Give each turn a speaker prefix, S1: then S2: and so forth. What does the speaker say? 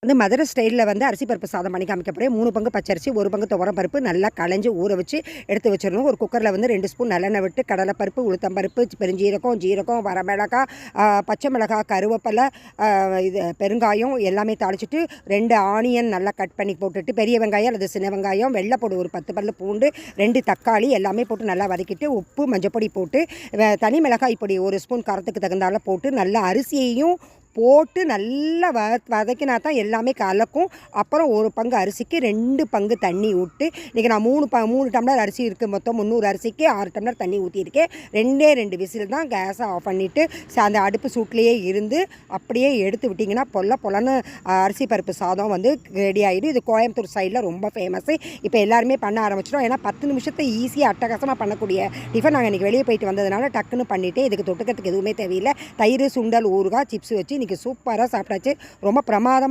S1: வந்து மதுரை ஸ்டைலில் வந்து அரிசி பருப்பு சாதம் பண்ணி காமிக்கப்படுது. 3 பங்கு பச்சரிசி, 1 பங்கு துவரம் பருப்பு நல்லா களைஞ்சி ஊற வச்சு எடுத்து வச்சிடணும். ஒரு குக்கரில் வந்து 2 ஸ்பூன் நல்லெண்ணெய் விட்டு கடலைப்பருப்பு, உளுத்தம்பருப்பு, பெருஞ்சீரகம், ஜீரகம், வரமிளகாய், பச்சை மிளகாய், கருவேப்பிலை, இது பெருங்காயம் எல்லாமே தாளிச்சிட்டு 2 ஆனியன் நல்லா கட் பண்ணி போட்டுட்டு, பெரிய வெங்காயம் அல்லது சின்ன வெங்காயம், வெள்ளைப்பூடு ஒரு 10 பல்லு பூண்டு, 2 தக்காளி எல்லாமே போட்டு நல்லா வதக்கிட்டு, உப்பு மஞ்சப்பொடி போட்டு, தனி மிளகாய் பொடி 1 ஸ்பூன் காரத்துக்கு தகுந்தால போட்டு நல்லா அரிசியையும் போட்டு நல்லா வதக்கினா தான் எல்லாமே கலக்கும். அப்புறம் 1 பங்கு அரிசிக்கு 2 பங்கு தண்ணி விட்டு, இன்றைக்கி நான் 3 டம்ளர் அரிசி இருக்குது, மொத்தம் 300 அரிசிக்கு 6 டம்ளர் தண்ணி ஊற்றிருக்கேன். 2 விசில் தான். கேஸை ஆஃப் பண்ணிவிட்டு அந்த அடுப்பு சூட்லேயே இருந்து அப்படியே எடுத்து விட்டிங்கன்னா பொலன்னு அரிசி பருப்பு சாதம் வந்து ரெடி ஆகிடும். இது கோயம்புத்தூர் சைடில் ரொம்ப ஃபேமஸ்ஸு. இப்போ எல்லாருமே பண்ண ஆரம்பிச்சிடும். ஏன்னா 10 நிமிஷத்தை ஈஸியாக அட்டகாசமாக பண்ணக்கூடிய டிஃபன். நாங்கள் இன்றைக்கி வெளியே போயிட்டு வந்ததுனால டக்குன்னு பண்ணிவிட்டு இதுக்கு தொட்டுக்கிறதுக்கு எதுவுமே தேவையில்லை. தயிர், சுண்டல், ஊறுகாய், சிப்ஸ் வச்சு இன்றைக்கி சூப்பராக சாப்பிட்டாச்சு. ரொம்ப பிரமாதமாக